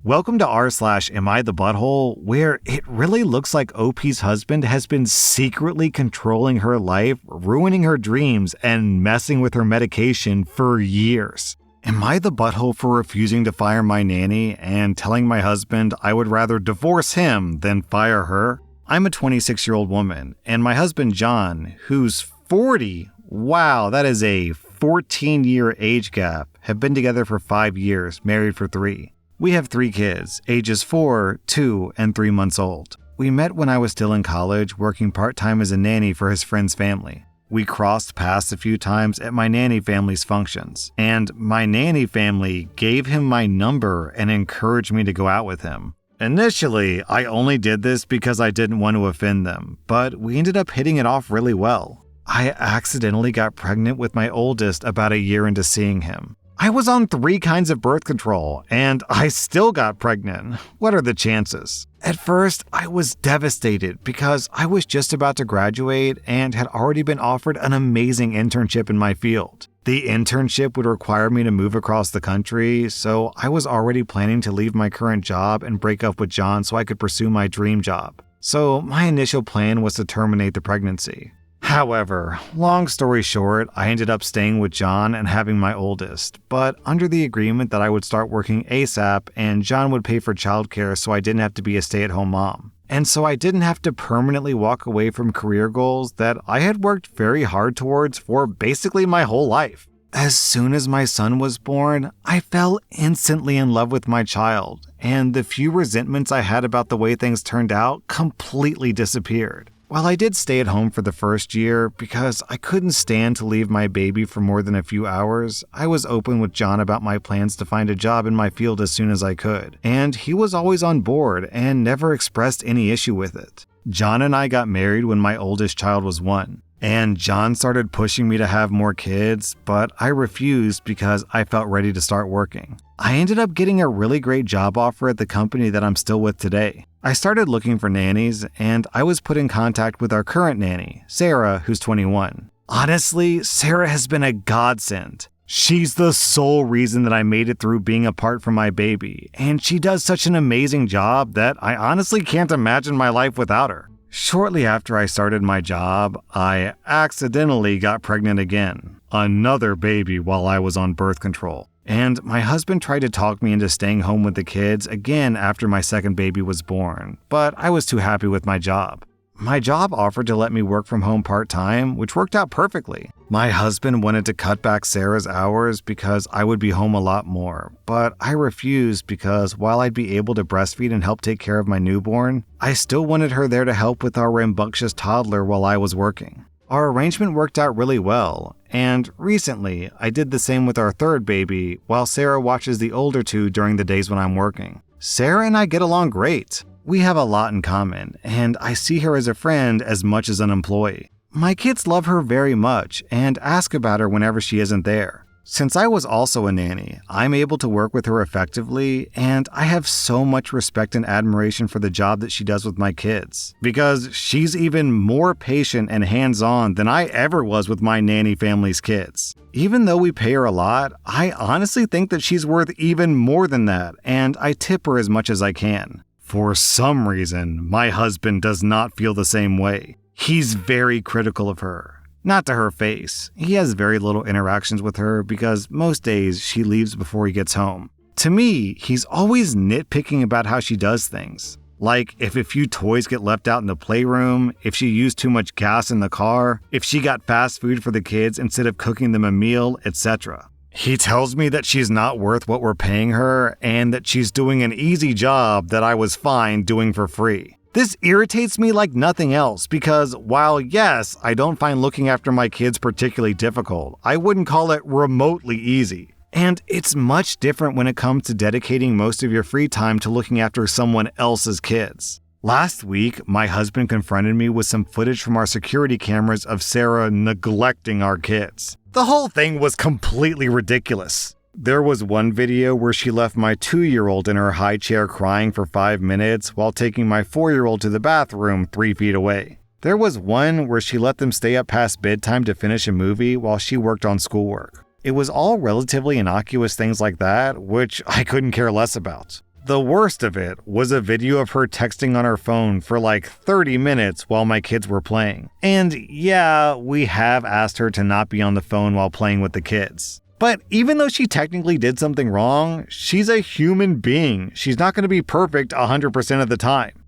Welcome to rSlash Am I the Butthole, where it really looks like OP's husband has been secretly controlling her life, ruining her dreams, and messing with her medication for years. Am I the butthole for refusing to fire my nanny and telling my husband I would rather divorce him than fire her? I'm a 26-year-old woman, and my husband John, who's 40, wow, that is a 14-year age gap, have been together for 5 years, married for 3. We have 3 kids, ages 4, 2, and 3 months old. We met when I was still in college, working part-time as a nanny for his friend's family. We crossed paths a few times at my nanny family's functions, and my nanny family gave him my number and encouraged me to go out with him. Initially, I only did this because I didn't want to offend them, but we ended up hitting it off really well. I accidentally got pregnant with my oldest about a year into seeing him. I was on 3 kinds of birth control, and I still got pregnant. What are the chances? At first, I was devastated because I was just about to graduate and had already been offered an amazing internship in my field. The internship would require me to move across the country, so I was already planning to leave my current job and break up with John so I could pursue my dream job. So my initial plan was to terminate the pregnancy. However, long story short, I ended up staying with John and having my oldest, but under the agreement that I would start working ASAP and John would pay for childcare so I didn't have to be a stay-at-home mom. And so I didn't have to permanently walk away from career goals that I had worked very hard towards for basically my whole life. As soon as my son was born, I fell instantly in love with my child, and the few resentments I had about the way things turned out completely disappeared. While I did stay at home for the first year because I couldn't stand to leave my baby for more than a few hours, I was open with John about my plans to find a job in my field as soon as I could, and he was always on board and never expressed any issue with it. John and I got married when my oldest child was 1, and John started pushing me to have more kids, but I refused because I felt ready to start working. I ended up getting a really great job offer at the company that I'm still with today. I started looking for nannies, and I was put in contact with our current nanny, Sarah, who's 21. Honestly, Sarah has been a godsend. She's the sole reason that I made it through being apart from my baby, and she does such an amazing job that I honestly can't imagine my life without her. Shortly after I started my job, I accidentally got pregnant again, another baby while I was on birth control. And my husband tried to talk me into staying home with the kids again after my second baby was born, but I was too happy with my job. My job offered to let me work from home part-time, which worked out perfectly. My husband wanted to cut back Sarah's hours because I would be home a lot more, but I refused because while I'd be able to breastfeed and help take care of my newborn, I still wanted her there to help with our rambunctious toddler while I was working. Our arrangement worked out really well, and recently, I did the same with our third baby while Sarah watches the older 2 during the days when I'm working. Sarah and I get along great. We have a lot in common, and I see her as a friend as much as an employee. My kids love her very much and ask about her whenever she isn't there. Since I was also a nanny, I'm able to work with her effectively, and I have so much respect and admiration for the job that she does with my kids, because she's even more patient and hands-on than I ever was with my nanny family's kids. Even though we pay her a lot, I honestly think that she's worth even more than that, and I tip her as much as I can. For some reason, my husband does not feel the same way. He's very critical of her. Not to her face. He has very little interactions with her because most days she leaves before he gets home. To me, he's always nitpicking about how she does things. Like if a few toys get left out in the playroom, if she used too much gas in the car, if she got fast food for the kids instead of cooking them a meal, etc. He tells me that she's not worth what we're paying her and that she's doing an easy job that I was fine doing for free. This irritates me like nothing else because while yes, I don't find looking after my kids particularly difficult, I wouldn't call it remotely easy. And it's much different when it comes to dedicating most of your free time to looking after someone else's kids. Last week, my husband confronted me with some footage from our security cameras of Sarah neglecting our kids. The whole thing was completely ridiculous. There was one video where she left my 2-year-old in her high chair crying for 5 minutes while taking my 4-year-old to the bathroom 3 feet away. There was one where she let them stay up past bedtime to finish a movie while she worked on schoolwork. It was all relatively innocuous things like that, which I couldn't care less about. the worst of it was a video of her texting on her phone for like 30 minutes while my kids were playing. And yeah, we have asked her to not be on the phone while playing with the kids. But even though she technically did something wrong, she's a human being. She's not going to be perfect 100% of the time.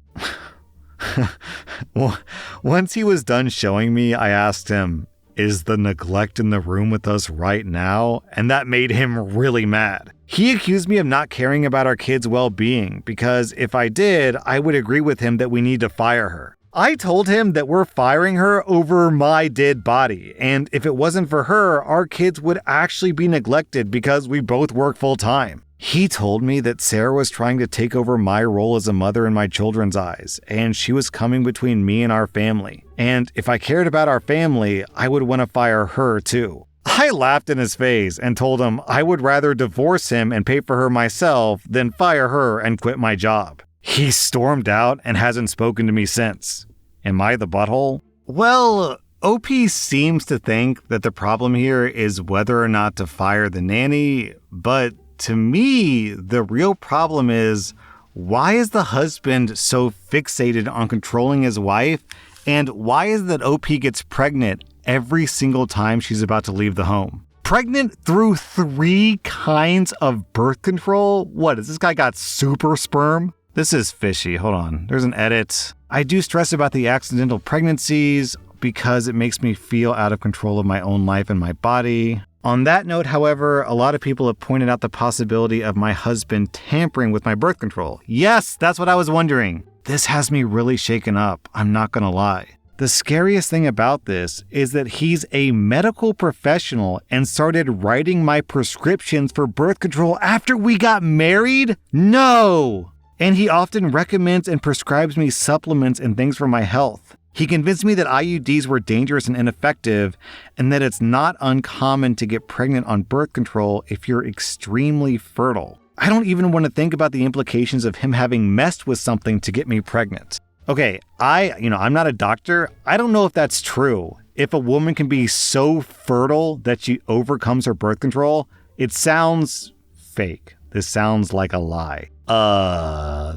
Once he was done showing me, I asked him, "Is the neglect in the room with us right now?" And that made him really mad. He accused me of not caring about our kids' well-being because if I did, I would agree with him that we need to fire her. I told him that we're firing her over my dead body, and if it wasn't for her, our kids would actually be neglected because we both work full-time. He told me that Sarah was trying to take over my role as a mother in my children's eyes, and she was coming between me and our family. And if I cared about our family, I would want to fire her too. I laughed in his face and told him I would rather divorce him and pay for her myself than fire her and quit my job. He stormed out and hasn't spoken to me since. Am I the butthole? Well, OP seems to think that the problem here is whether or not to fire the nanny, but to me, the real problem is, why is the husband so fixated on controlling his wife, and why is it that OP gets pregnant every single time she's about to leave the home? Pregnant through 3 kinds of birth control? What, has this guy got super sperm? This is fishy. Hold on. There's an edit. I do stress about the accidental pregnancies because it makes me feel out of control of my own life and my body. On that note, however, a lot of people have pointed out the possibility of my husband tampering with my birth control. Yes, that's what I was wondering. This has me really shaken up. I'm not gonna lie. The scariest thing about this is that he's a medical professional and started writing my prescriptions for birth control after we got married? No! And he often recommends and prescribes me supplements and things for my health. He convinced me that IUDs were dangerous and ineffective, and that it's not uncommon to get pregnant on birth control if you're extremely fertile. I don't even want to think about the implications of him having messed with something to get me pregnant. Okay, I'm not a doctor. I don't know if that's true. If a woman can be so fertile that she overcomes her birth control, it sounds fake. This sounds like a lie.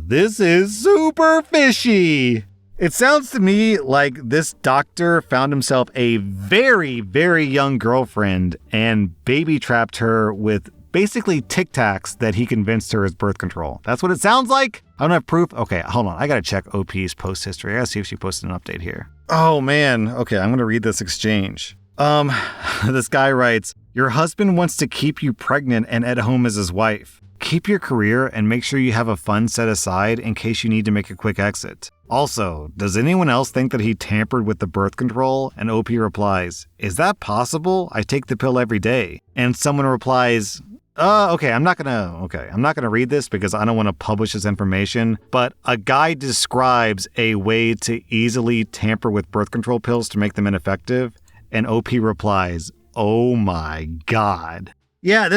This is super fishy. It sounds to me like this doctor found himself a very, very young girlfriend and baby trapped her with basically Tic Tacs that he convinced her is birth control. That's what it sounds like. I don't have proof. Okay, hold on. I gotta check OP's post history. I gotta see if she posted an update here. Oh man. Okay, I'm gonna read this exchange. This guy writes, "Your husband wants to keep you pregnant and at home as his wife. Keep your career and make sure you have a fund set aside in case you need to make a quick exit. Also, does anyone else think that he tampered with the birth control?" And OP replies, "Is that possible? I take the pill every day." And someone replies, okay, I'm not gonna read this because I don't want to publish this information, but a guy describes a way to easily tamper with birth control pills to make them ineffective. And OP replies, "Oh my God." Yeah,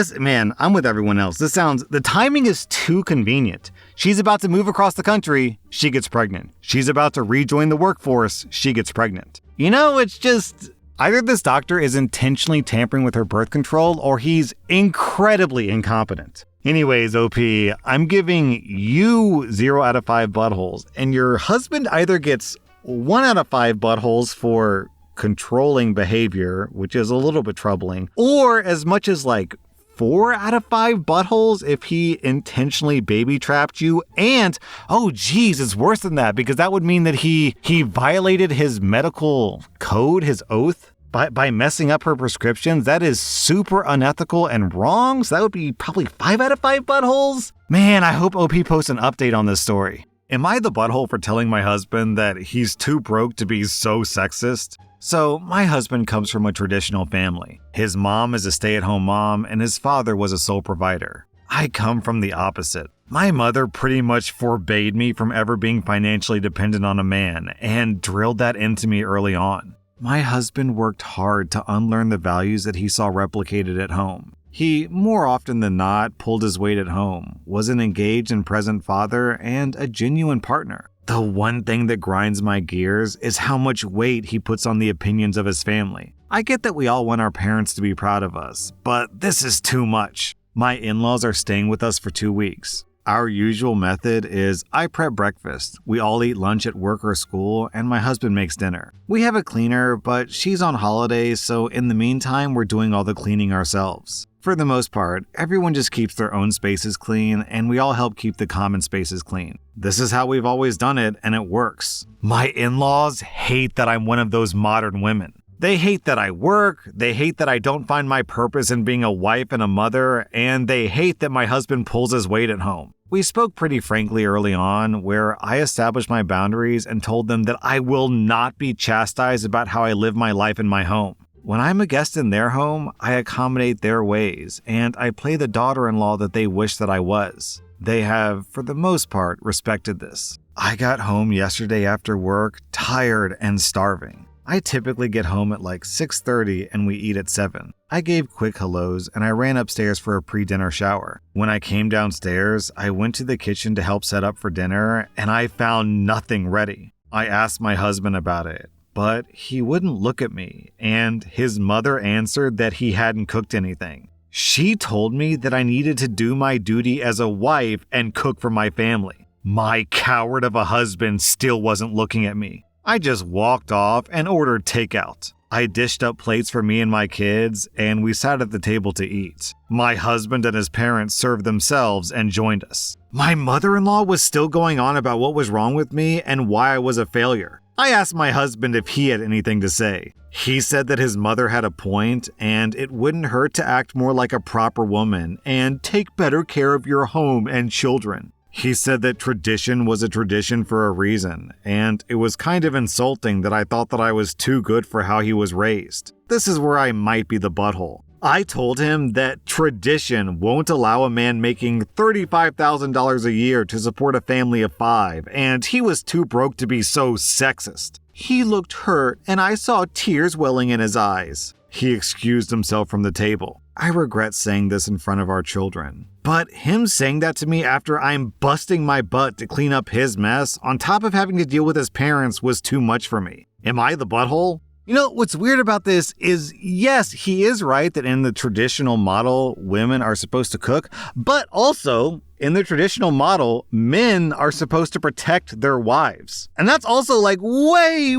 I'm with everyone else. The timing is too convenient. She's about to move across the country, she gets pregnant. She's about to rejoin the workforce, she gets pregnant. It's just, either this doctor is intentionally tampering with her birth control or he's incredibly incompetent. Anyways, OP, I'm giving you 0 out of 5 buttholes, and your husband either gets 1 out of 5 buttholes for controlling behavior, which is a little bit troubling, or as much as like 4 out of 5 buttholes if he intentionally baby trapped you. And it's worse than that, because that would mean that he violated his medical code, his oath, by messing up her prescriptions. That is super unethical and wrong. So that would be probably 5 out of 5 buttholes. Man, I hope OP posts an update on this story. Am I the butthole for telling my husband that he's too broke to be so sexist? So, my husband comes from a traditional family. His mom is a stay-at-home mom, and his father was a sole provider. I come from the opposite. My mother pretty much forbade me from ever being financially dependent on a man, and drilled that into me early on. My husband worked hard to unlearn the values that he saw replicated at home. He, more often than not, pulled his weight at home, was an engaged and present father, and a genuine partner. The one thing that grinds my gears is how much weight he puts on the opinions of his family. I get that we all want our parents to be proud of us, but this is too much. My in-laws are staying with us for 2 weeks. Our usual method is I prep breakfast, we all eat lunch at work or school, and my husband makes dinner. We have a cleaner, but she's on holidays, so in the meantime, we're doing all the cleaning ourselves. For the most part, everyone just keeps their own spaces clean, and we all help keep the common spaces clean. This is how we've always done it, and it works. My in-laws hate that I'm one of those modern women. They hate that I work, they hate that I don't find my purpose in being a wife and a mother, and they hate that my husband pulls his weight at home. We spoke pretty frankly early on, where I established my boundaries and told them that I will not be chastised about how I live my life in my home. When I'm a guest in their home, I accommodate their ways, and I play the daughter-in-law that they wish that I was. They have, for the most part, respected this. I got home yesterday after work, tired and starving. I typically get home at like 6:30 and we eat at 7. I gave quick hellos and I ran upstairs for a pre-dinner shower. When I came downstairs, I went to the kitchen to help set up for dinner and I found nothing ready. I asked my husband about it, but he wouldn't look at me, and his mother answered that he hadn't cooked anything. She told me that I needed to do my duty as a wife and cook for my family. My coward of a husband still wasn't looking at me. I just walked off and ordered takeout. I dished up plates for me and my kids, and we sat at the table to eat. My husband and his parents served themselves and joined us. My mother-in-law was still going on about what was wrong with me and why I was a failure. I asked my husband if he had anything to say. He said that his mother had a point, and it wouldn't hurt to act more like a proper woman and take better care of your home and children. He said that tradition was a tradition for a reason, and it was kind of insulting that I thought that I was too good for how he was raised. This is where I might be the butthole. I told him that tradition won't allow a man making $35,000 a year to support a family of 5, and he was too broke to be so sexist. He looked hurt, and I saw tears welling in his eyes. He excused himself from the table. I regret saying this in front of our children. But him saying that to me after I'm busting my butt to clean up his mess, on top of having to deal with his parents, was too much for me. Am I the butthole? You know, what's weird about this is, yes, he is right that in the traditional model, women are supposed to cook, but also, in the traditional model, men are supposed to protect their wives. And that's also like way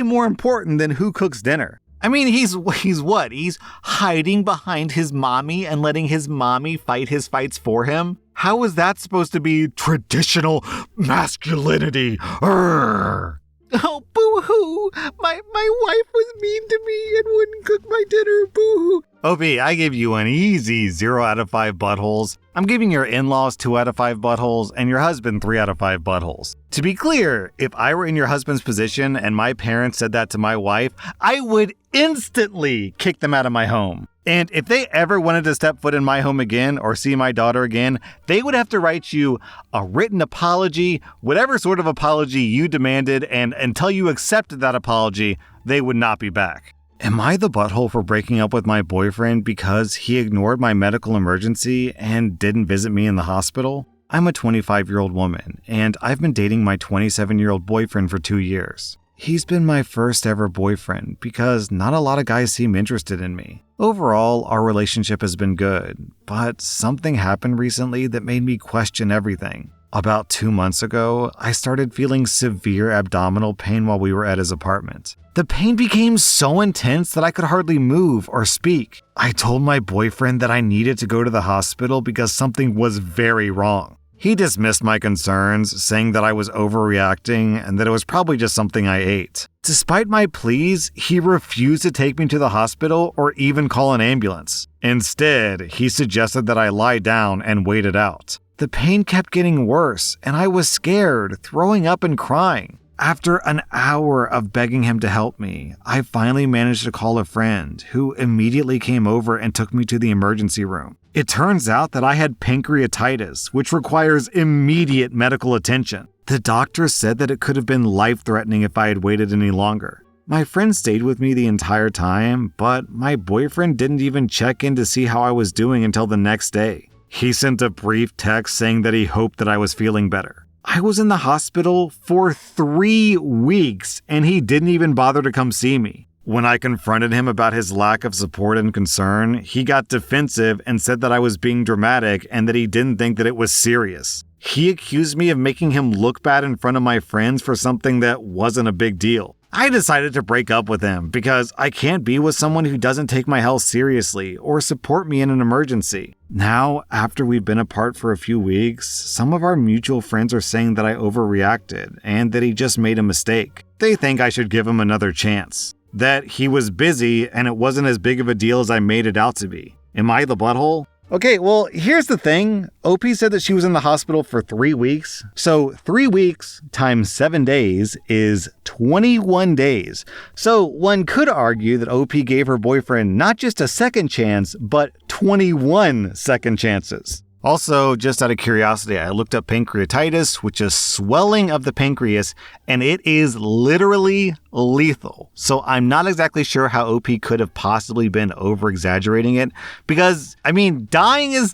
more important than who cooks dinner. I mean, he's what? He's hiding behind his mommy and letting his mommy fight his fights for him? How is that supposed to be traditional masculinity? Urgh. Oh, boo-hoo! My wife was mean to me and wouldn't cook my dinner, boo-hoo! OP, I give you an easy 0 out of 5 buttholes. I'm giving your in-laws 2 out of 5 buttholes and your husband 3 out of 5 buttholes. To be clear, if I were in your husband's position and my parents said that to my wife, I would instantly kick them out of my home. And if they ever wanted to step foot in my home again or see my daughter again, they would have to write you a written apology, whatever sort of apology you demanded, and until you accepted that apology, they would not be back. Am I the butthole for breaking up with my boyfriend because he ignored my medical emergency and didn't visit me in the hospital? I'm a 25-year-old woman, and I've been dating my 27-year-old boyfriend for 2 years. He's been my first ever boyfriend because not a lot of guys seem interested in me. Overall, our relationship has been good, but something happened recently that made me question everything. About 2 months ago, I started feeling severe abdominal pain while we were at his apartment. The pain became so intense that I could hardly move or speak. I told my boyfriend that I needed to go to the hospital because something was very wrong. He dismissed my concerns, saying that I was overreacting and that it was probably just something I ate. Despite my pleas, he refused to take me to the hospital or even call an ambulance. Instead, he suggested that I lie down and wait it out. The pain kept getting worse, and I was scared, throwing up and crying. After an hour of begging him to help me, I finally managed to call a friend who immediately came over and took me to the emergency room. It turns out that I had pancreatitis, which requires immediate medical attention. The doctor said that it could have been life-threatening if I had waited any longer. My friend stayed with me the entire time, but my boyfriend didn't even check in to see how I was doing until the next day. He sent a brief text saying that he hoped that I was feeling better. I was in the hospital for 3 weeks, and he didn't even bother to come see me. When I confronted him about his lack of support and concern, he got defensive and said that I was being dramatic and that he didn't think that it was serious. He accused me of making him look bad in front of my friends for something that wasn't a big deal. I decided to break up with him because I can't be with someone who doesn't take my health seriously or support me in an emergency. Now, after we've been apart for a few weeks, some of our mutual friends are saying that I overreacted and that he just made a mistake. They think I should give him another chance. That he was busy and it wasn't as big of a deal as I made it out to be. Am I the butthole? Okay, well, here's the thing. OP said that she was in the hospital for 3 weeks. So 3 weeks times 7 days is 21 days. So one could argue that OP gave her boyfriend not just a second chance, but 21 second chances. Also, just out of curiosity, I looked up pancreatitis, which is swelling of the pancreas, and it is literally lethal. So I'm not exactly sure how OP could have possibly been over-exaggerating it, because, I mean, dying is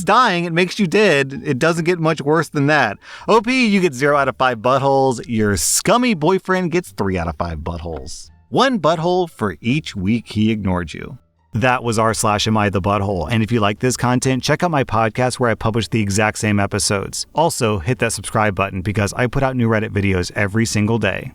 dying. It makes you dead. It doesn't get much worse than that. OP, you get 0 out of 5 buttholes. Your scummy boyfriend gets 3 out of 5 buttholes. 1 butthole for each week he ignored you. That was rSlash Am I the Butthole, and if you like this content, check out my podcast where I publish the exact same episodes. Also, hit that subscribe button because I put out new Reddit videos every single day.